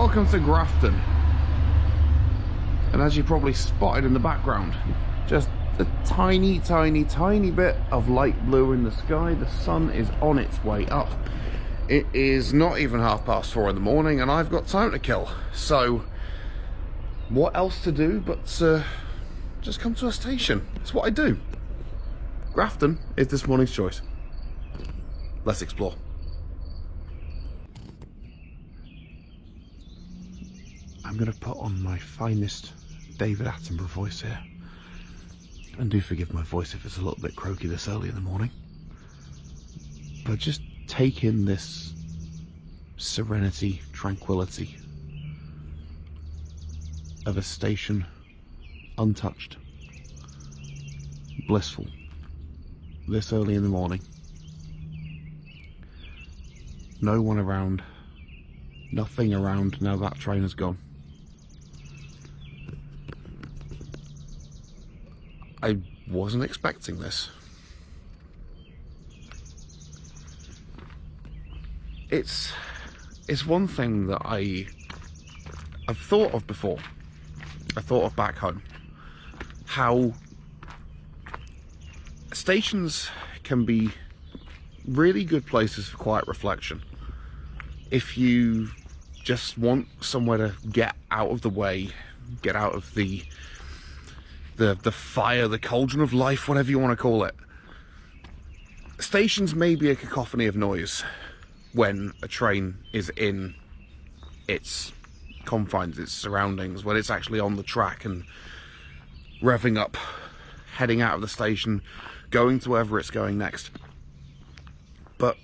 welcome to Grafton. And as you probably spotted in the background, just a tiny bit of light blue in the sky. The sun is on its way up. It is not even 4:30 in the morning and I've got time to kill. So what else to do but just come to a station. It's what I do. Grafton is this morning's choice. Let's explore. I'm going to put on my finest David Attenborough voice here. And do forgive my voice if it's a little bit croaky this early in the morning. But just take in this serenity, tranquility of a station untouched, blissful, this early in the morning. No one around, nothing around now that train has gone. I wasn't expecting this. It's one thing that I've thought of before. I thought of back home. How stations can be really good places for quiet reflection. If you just want somewhere to get out of the way, get out of the fire, the cauldron of life, whatever you want to call it. Stations may be a cacophony of noise when a train is in its confines, its surroundings, when it's actually on the track and revving up, heading out of the station, going to wherever it's going next. But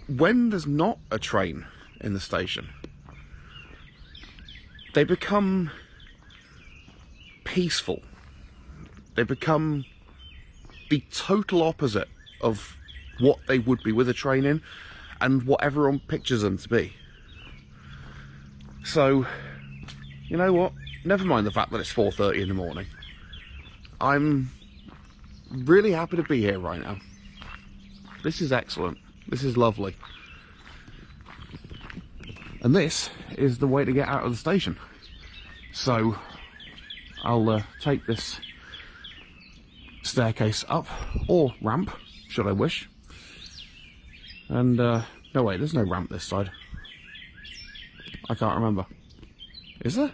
when there's not a train in the station, they become peaceful. They become the total opposite of what they would be with a train in and what everyone pictures them to be. So, you know what? Never mind the fact that it's 4:30 in the morning. I'm really happy to be here right now. This is excellent. This is lovely. And this is the way to get out of the station. So I'll take this staircase up, or ramp, should I wish. And, no wait, there's no ramp this side. I can't remember. Is there?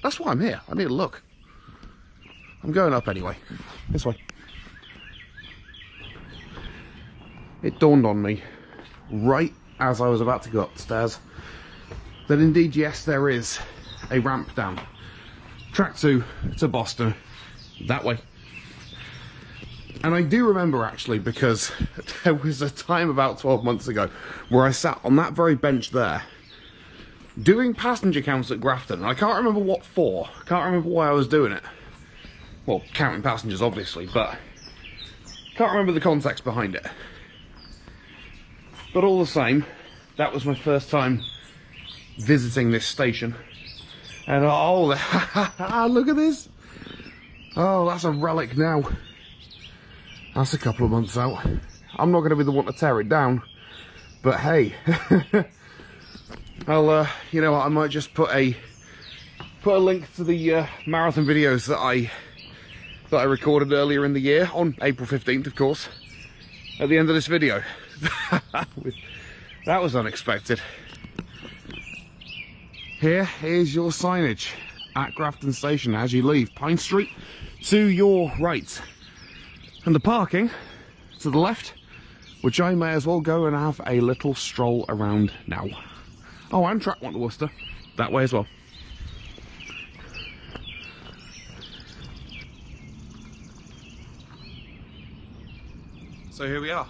That's why I'm here. I need to look. I'm going up anyway. This way. It dawned on me, right as I was about to go up the stairs, that indeed, yes, there is a ramp down. Track 2 to Boston, that way. And I do remember actually, because there was a time about 12 months ago where I sat on that very bench there doing passenger counts at Grafton. And I can't remember what for, can't remember why I was doing it. Well, counting passengers obviously, but can't remember the context behind it. But all the same, that was my first time visiting this station. And oh, look at this. Oh, that's a relic now. That's a couple of months out. I'm not going to be the one to tear it down. But hey, I'll, you know what, I might just put a link to the marathon videos that I recorded earlier in the year, on April 15th, of course, at the end of this video. That was unexpected. Here is your signage at Grafton Station as you leave Pine Street to your right. And the parking to the left, which I may as well go and have a little stroll around now. Oh, and track 1 to Worcester, that way as well. So here we are.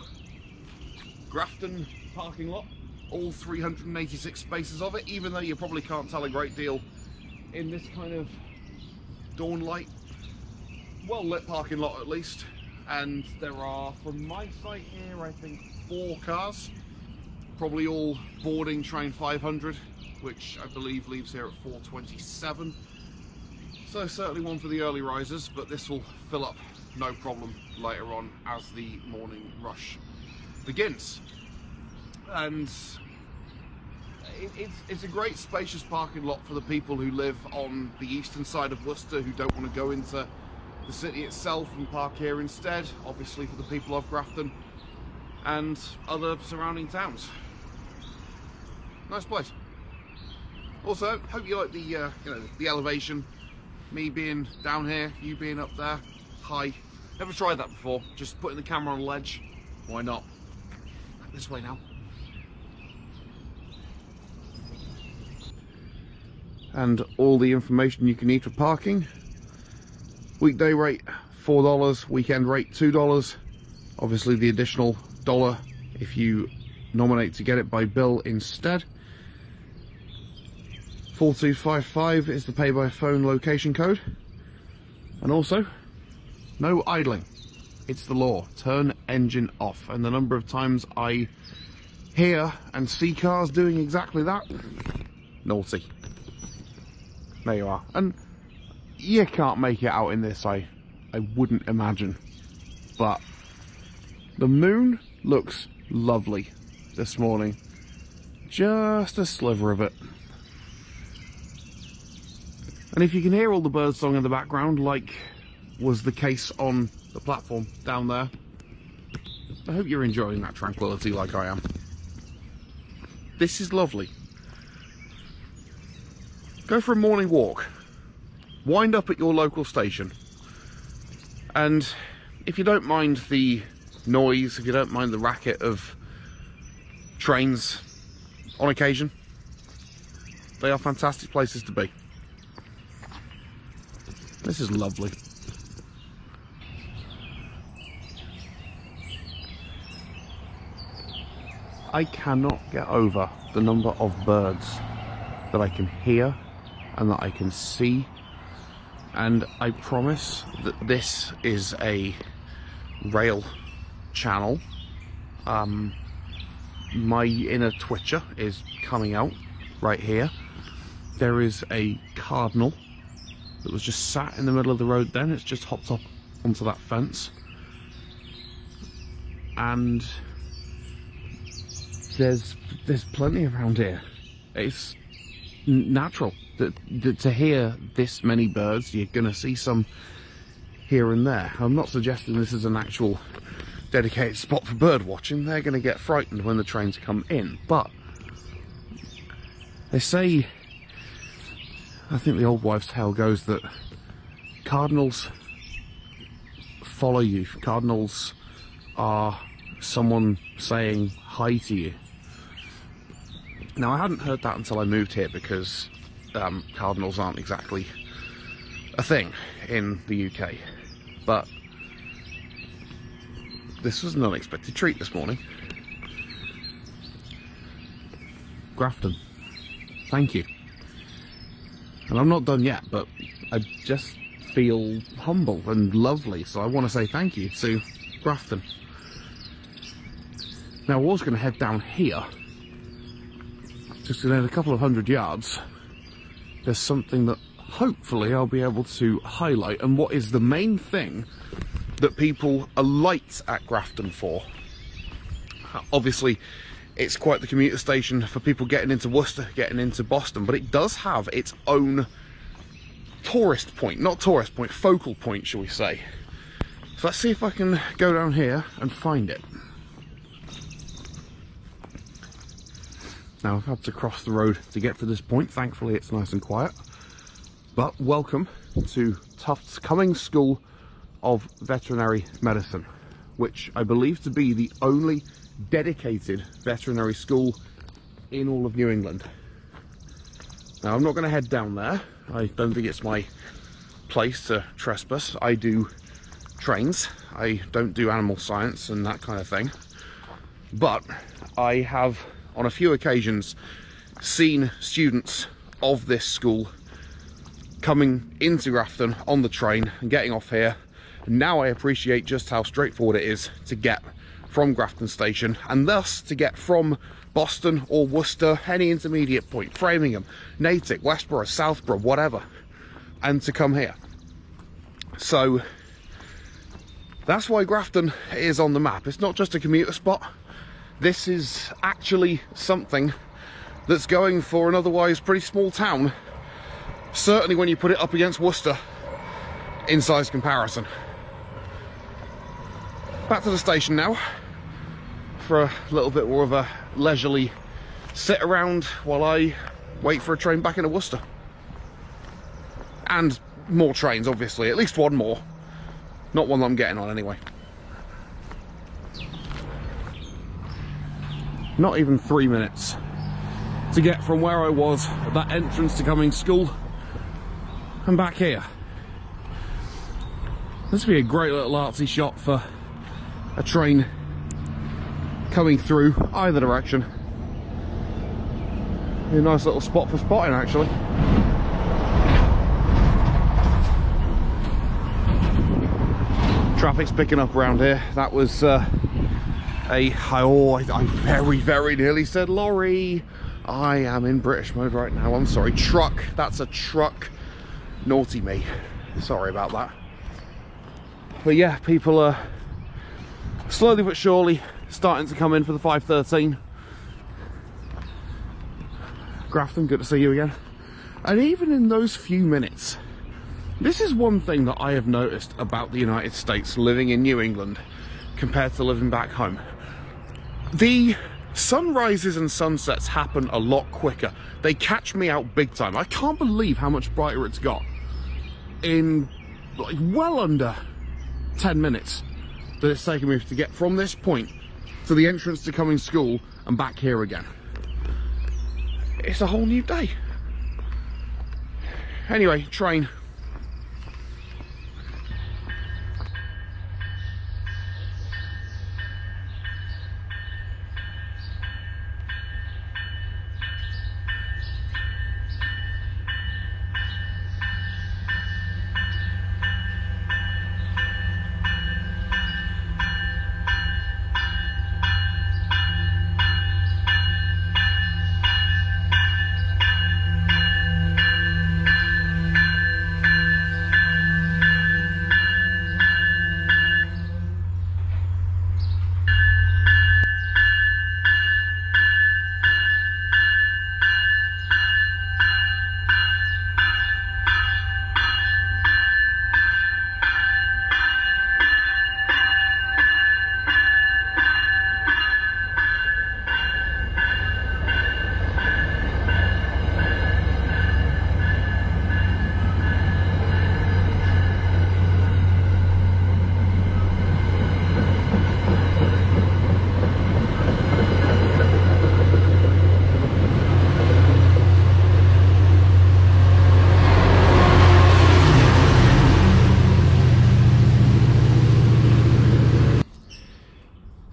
Grafton parking lot. All 386 spaces of it, even though you probably can't tell a great deal in this kind of dawn light, well lit parking lot at least. And there are, from my site here, I think 4 cars, probably all boarding train 500, which I believe leaves here at 4:27. So certainly one for the early risers, but this will fill up no problem later on as the morning rush begins. And it's a great spacious parking lot for the people who live on the eastern side of Worcester who don't want to go into the city itself and park here instead. Obviously for the people of Grafton and other surrounding towns. Nice place. Also, hope you like the you know, the elevation. Me being down here, you being up there. High. Never tried that before. Just putting the camera on a ledge. Why not? This way now. And all the information you can need for parking. Weekday rate $4, weekend rate $2. Obviously the additional $1 if you nominate to get it by bill instead. 4255 is the pay by phone location code. And also, no idling. It's the law. Turn engine off. And the number of times I hear and see cars doing exactly that, naughty. There you are. And you can't make it out in this, I wouldn't imagine. But the moon looks lovely this morning. Just a sliver of it. And if you can hear all the birdsong in the background, like was the case on the platform down there, I hope you're enjoying that tranquility like I am. This is lovely. Go for a morning walk. Wind up at your local station. And if you don't mind the noise, if you don't mind the racket of trains on occasion, they are fantastic places to be. This is lovely. I cannot get over the number of birds that I can hear and that I can see, and I promise that this is a rail channel. My inner twitcher is coming out right here. There is a cardinal that was just sat in the middle of the road then. It's just hopped up onto that fence. And there's plenty around here. It's natural that to hear this many birds. You're gonna see some here and there. I'm not suggesting this is an actual dedicated spot for bird watching. They're gonna get frightened when the trains come in, but they say, I think the old wives' tale goes that cardinals follow you. Cardinals are someone saying hi to you. Now, I hadn't heard that until I moved here because cardinals aren't exactly a thing in the UK. But this was an unexpected treat this morning. Grafton, thank you. And I'm not done yet, but I just feel humble and lovely, so I want to say thank you to Grafton. Now, I was going to head down here, just in a couple of 100 yards. There's something that hopefully I'll be able to highlight, and what is the main thing that people alight at Grafton for. Obviously, it's quite the commuter station for people getting into Worcester, getting into Boston, but it does have its own tourist point, not tourist point, focal point, shall we say. So let's see if I can go down here and find it. Now, I've had to cross the road to get to this point. Thankfully, it's nice and quiet. But welcome to Tufts Cummings School of Veterinary Medicine, which I believe to be the only dedicated veterinary school in all of New England. Now, I'm not going to head down there. I don't think it's my place to trespass. I do trains. I don't do animal science and that kind of thing. But I have, on a few occasions, seen students of this school coming into Grafton on the train and getting off here. And now I appreciate just how straightforward it is to get from Grafton Station, and thus to get from Boston or Worcester, any intermediate point, Framingham, Natick, Westborough, Southborough, whatever, and to come here. So that's why Grafton is on the map. It's not just a commuter spot. This is actually something that's going for an otherwise pretty small town, certainly when you put it up against Worcester in size comparison. Back to the station now for a little bit more of a leisurely sit around while I wait for a train back into Worcester. And more trains, obviously, at least one more. Not one that I'm getting on anyway. Not even 3 minutes to get from where I was at that entrance to Cumming School and back here. This would be a great little artsy shot for a train coming through either direction. Be a nice little spot for spotting, actually. Traffic's picking up around here. That was I very nearly said lorry. I am in British mode right now. I'm sorry, truck. That's a truck. Naughty me. Sorry about that. But yeah, people are slowly but surely starting to come in for the 5:13. Grafton, good to see you again. And even in those few minutes, this is one thing that I have noticed about the United States living in New England compared to living back home. The sunrises and sunsets happen a lot quicker. They catch me out big time. I can't believe how much brighter it's got in like well under 10 minutes that it's taken me to get from this point to the entrance to Cumming School and back here again. It's a whole new day. Anyway, train.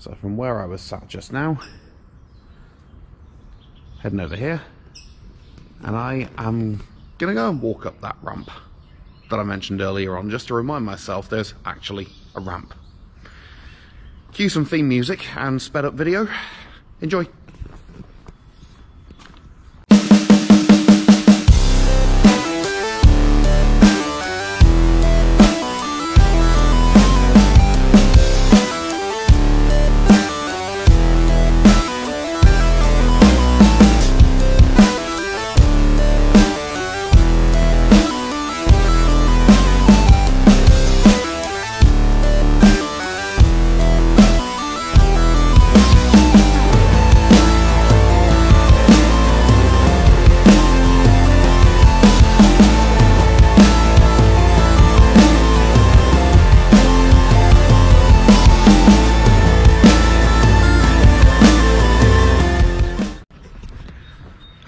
So from where I was sat just now, heading over here, and I am gonna go and walk up that ramp that I mentioned earlier on, just to remind myself there's actually a ramp. Cue some theme music and sped up video. Enjoy.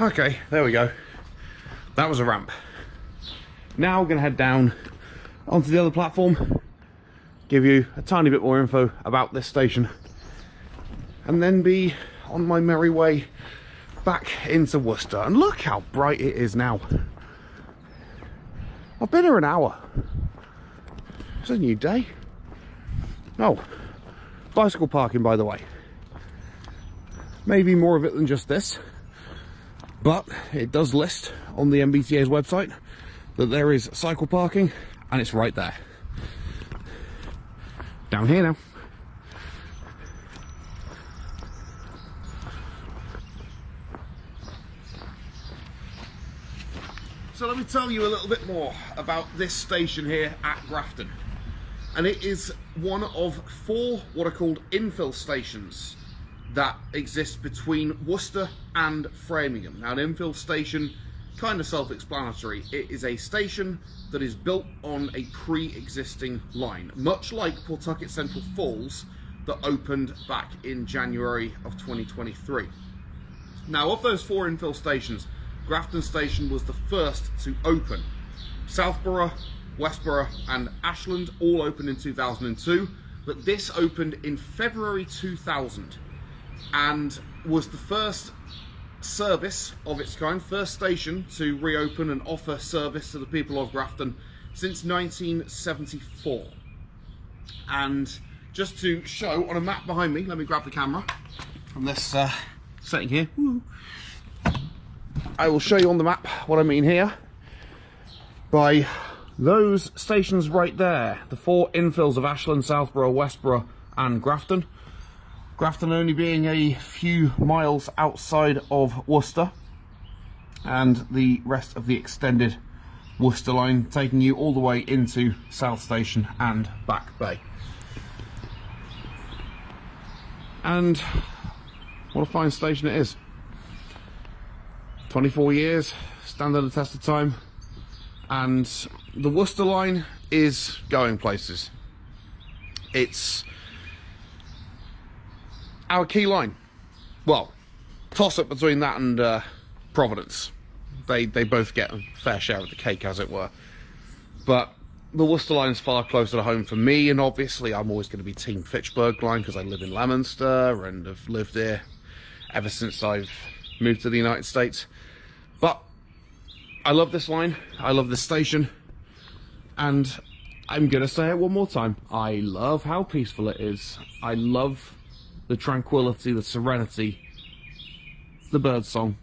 Okay, there we go. That was a ramp. Now we're going to head down onto the other platform, give you a tiny bit more info about this station, and then be on my merry way back into Worcester. And look how bright it is now. I've been here an hour. It's a new day. Oh, bicycle parking, by the way. Maybe more of it than just this. But it does list on the MBTA's website that there is cycle parking, and it's right there. Down here now. So let me tell you a little bit more about this station here at Grafton. And it is one of 4 what are called infill stations that exist between Worcester and Framingham. Now, an infill station, kind of self-explanatory. It is a station that is built on a pre-existing line, much like Pawtucket Central Falls that opened back in January of 2023. Now, of those 4 infill stations, Grafton Station was the first to open. Southborough, Westborough and Ashland all opened in 2002, but this opened in February 2000 and was the first service of its kind, first station to reopen and offer service to the people of Grafton since 1974. And just to show on a map behind me, let me grab the camera from this setting here. Woo. I will show you on the map what I mean here by those stations right there, the 4 infills of Ashland, Southborough, Westborough and Grafton. Grafton only being a few miles outside of Worcester, and the rest of the extended Worcester line taking you all the way into South Station and Back Bay. And what a fine station it is. 24 years, standard the test of time, and the Worcester line is going places. It's our key line. Well, toss up between that and Providence. They both get a fair share of the cake, as it were. But the Worcester line is far closer to home for me, and obviously I'm always going to be Team Fitchburg line because I live in Leominster and have lived here ever since I've moved to the United States. But I love this line, I love this station, and I'm gonna say it one more time. I love how peaceful it is. I love the tranquility, the serenity, the bird song.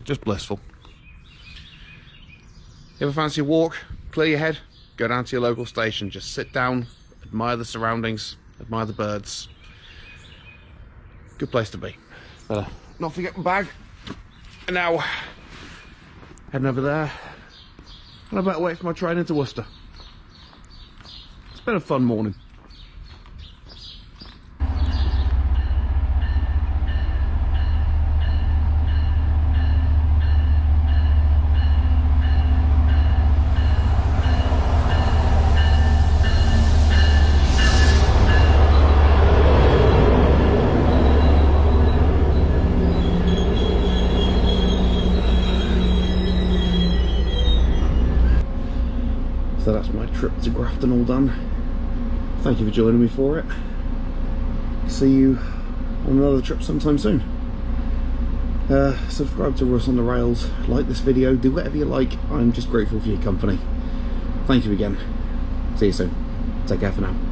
Just blissful. You ever fancy a walk, clear your head, go down to your local station, just sit down, admire the surroundings, admire the birds. Good place to be. Better not forget my bag. And now, heading over there, and I better wait for my train into Worcester. It's been a fun morning. So that's my trip to Grafton all done. Thank you for joining me for it. See you on another trip sometime soon. Subscribe to us on the rails, like this video, do whatever you like. I'm just grateful for your company. Thank you again. See you soon. Take care for now.